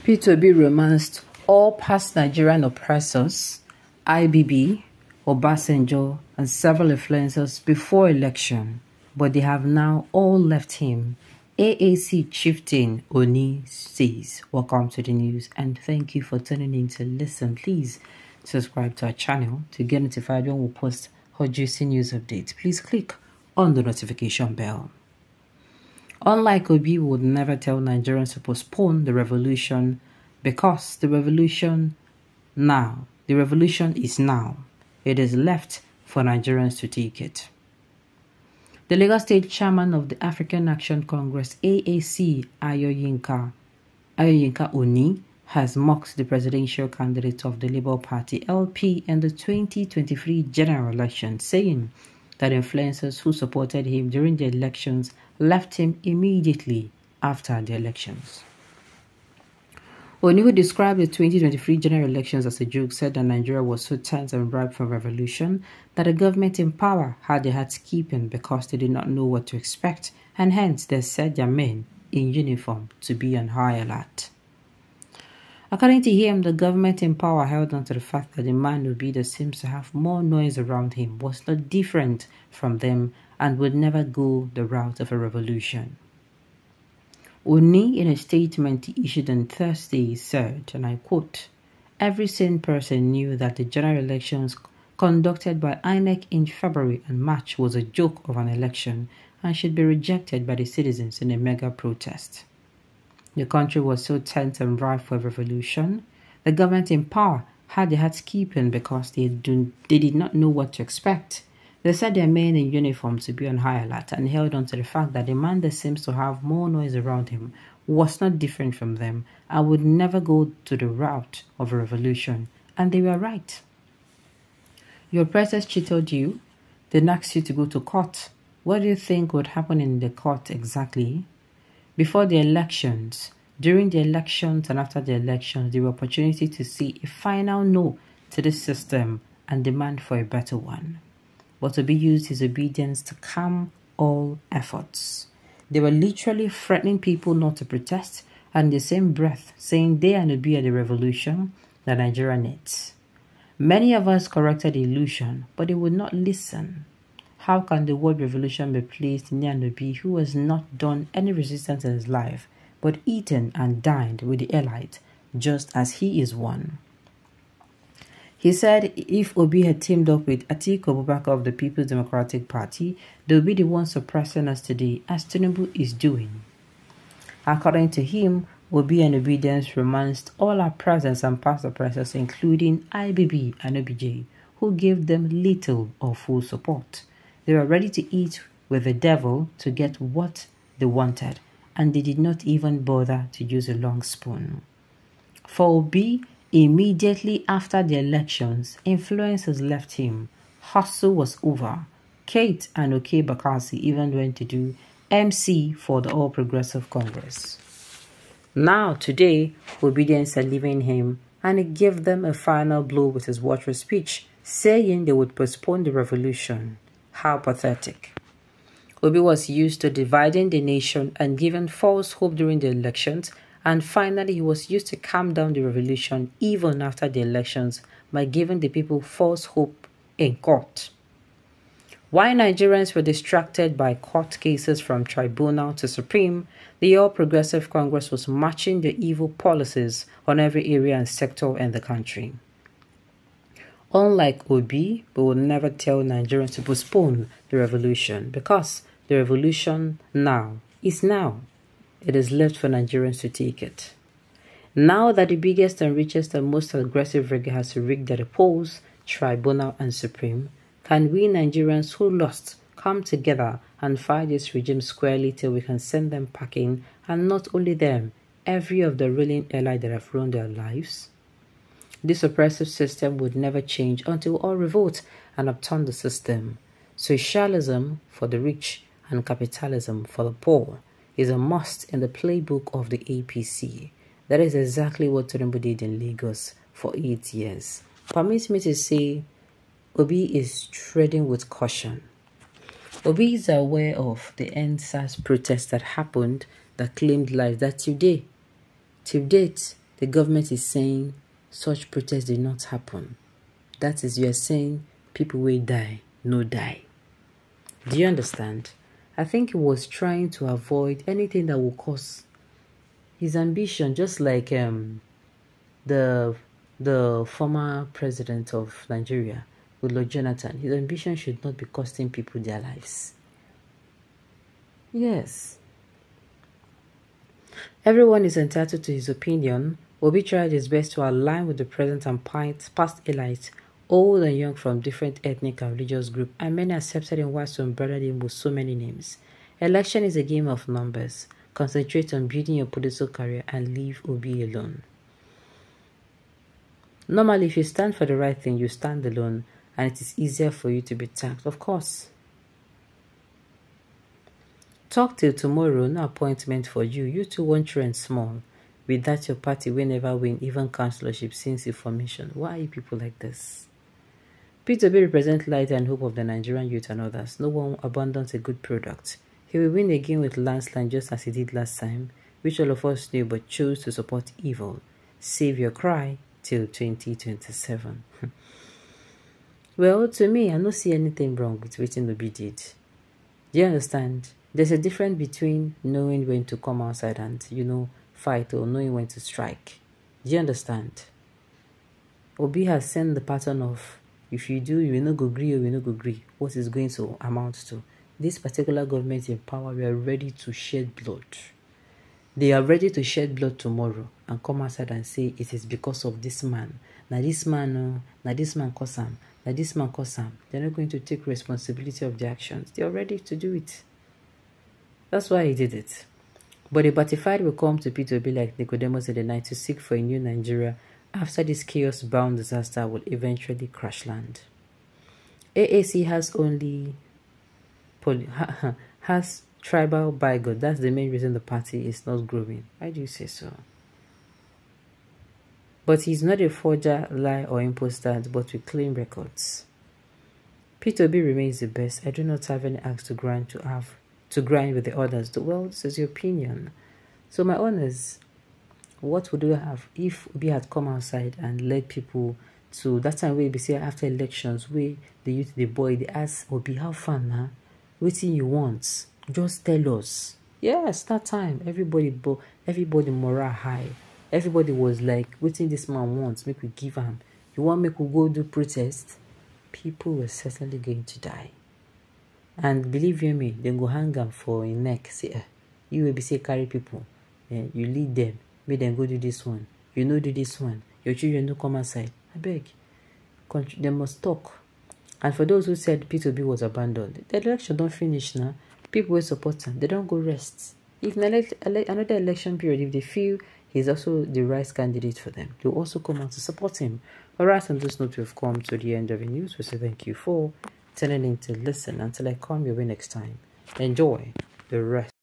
P2B romanced all past Nigerian oppressors, IBB, Obasanjo, and several influencers before election, but they have now all left him. AAC chieftain Oni says, "Welcome to the news and thank you for tuning in to listen. Please subscribe to our channel to get notified when we post our juicy news updates. Please click on the notification bell." Unlike Obi, would never tell Nigerians to postpone the revolution because the revolution is now. It is left for Nigerians to take it. The Lagos State Chairman of the African Action Congress, AAC, Ayoyinka Oni, has mocked the presidential candidate of the Labour Party, LP, in the 2023 general election, saying that influencers who supported him during the elections left him immediately after the elections. Oni, who described the 2023 general elections as a joke, said that Nigeria was so tense and ripe for revolution that the government in power had their hearts keeping because they did not know what to expect, and hence they set their men in uniform to be on high alert. According to him, the government in power held on to the fact that the man Obi that seems to have more noise around him was not different from them and would never go the route of a revolution. Oni, in a statement he issued on Thursday, said, and I quote, "Every sane person knew that the general elections conducted by INEC in February and March was a joke of an election and should be rejected by the citizens in a mega protest. The country was so tense and ripe for revolution. The government in power had their hearts keeping because they did not know what to expect. They set their men in uniform to be on high alert and held on to the fact that the man that seems to have more noise around him was not different from them and would never go to the route of a revolution. And they were right. Your oppressors cheated you. They asked you to go to court. What do you think would happen in the court exactly? Before the elections, during the elections and after the elections, there were opportunity to see a final no to this system and demand for a better one. But to be used his obedience to calm all efforts. They were literally threatening people not to protest and in the same breath saying they are to be at the revolution that Nigeria needs. Many of us corrected the illusion, but they would not listen. How can the word revolution be placed near Obi, who has not done any resistance in his life, but eaten and dined with the elite, just as he is one? He said if Obi had teamed up with Atiku Abubakar of the People's Democratic Party, they would be the ones suppressing us today, as Tinubu is doing. According to him, Obi and obedience romanced all our presence and past oppressors, including IBB and OBJ, who gave them little or full support. They were ready to eat with the devil to get what they wanted, and they did not even bother to use a long spoon. For Obi, immediately after the elections, influencers left him. Hustle was over. Kate and Oke Bakassi even went to do MC for the All Progressive Congress. Now, today, obedience are leaving him, and he gave them a final blow with his watery speech, saying they would postpone the revolution. How pathetic. Obi was used to dividing the nation and giving false hope during the elections, and finally he was used to calm down the revolution even after the elections by giving the people false hope in court. While Nigerians were distracted by court cases from tribunal to supreme, the All Progressive Congress was matching the evil policies on every area and sector in the country. Unlike Obi, we will never tell Nigerians to postpone the revolution because the revolution now is now. It is left for Nigerians to take it. Now that the biggest and richest and most aggressive reggae has rigged at the polls, tribunal and supreme, can we Nigerians who lost come together and fight this regime squarely till we can send them packing, and not only them, every of the ruling elite that have ruined their lives? This oppressive system would never change until all revolt and upturn the system. Socialism for the rich and capitalism for the poor is a must in the playbook of the APC. That is exactly what Tinubu did in Lagos for 8 years. Permit me to say, Obi is treading with caution. Obi is aware of the NSAS protest that happened that claimed lives, that till date, the government is saying such protests did not happen. That is, you are saying people will die, no die. Do you understand? I think he was trying to avoid anything that will cause his ambition, just like the former president of Nigeria, Goodluck Jonathan. His ambition should not be costing people their lives. Yes. Everyone is entitled to his opinion. Obi tried his best to align with the present and past elites, old and young, from different ethnic and religious groups, and many accepted him while some branded him with so many names. Election is a game of numbers. Concentrate on building your political career and leave Obi alone. Normally, if you stand for the right thing, you stand alone, and it is easier for you to be tagged, of course. Talk till tomorrow, no appointment for you. You too won't trend small. With that, your party will never win, even councillorship since information. Why are you people like this? P2B represents light and hope of the Nigerian youth and others. No one abandons a good product. He will win again with landslide just as he did last time, which all of us knew but chose to support evil. Save your cry till 2027. Well, to me, I don't see anything wrong with what Obi did. Do you understand? There's a difference between knowing when to come outside and, fight, or knowing when to strike. Do you understand? Obi has sent the pattern of, if you do, you will not go agree or you will not go agree. What is going to amount to? This particular government in power, we are ready to shed blood. They are ready to shed blood tomorrow and come outside and say it is because of this man. Now this man cause him. Now this man cause him. They're not going to take responsibility of their actions. They are ready to do it. That's why he did it. But the Batified will come to P2B like Nicodemus in the night to seek for a new Nigeria after this chaos-bound disaster will eventually crash land. AAC has only has tribal bigotry. That's the main reason the party is not growing. Why do you say so? But he's not a forger, lie, or imposter, but with clean records. P2B remains the best. I do not have any axe to grind with the others. Well, this is your opinion. So my honors, what would you have if Obi had come outside and led people to that time where we say after elections, where the youth, the boy, they ask Obi, how fun, huh? What you want? Just tell us. Yes, that time everybody morale high. Everybody was like, what this man wants, make we give him. You want make we go do protest? People were certainly going to die. And believe you me, they go hang them for a neck. Say, you will be say carry people. You lead them. Make them go do this one. You know do this one. Your children don't come outside. I beg. They must talk. And for those who said P2B was abandoned, the election don't finish now. People will support them. They don't go rest. If another election period, if they feel he's also the right candidate for them, they'll also come out to support him. Alright, on this note, we've come to the end of the news. We say thank you for tuning in to listen. Until I come your way next time, enjoy the rest.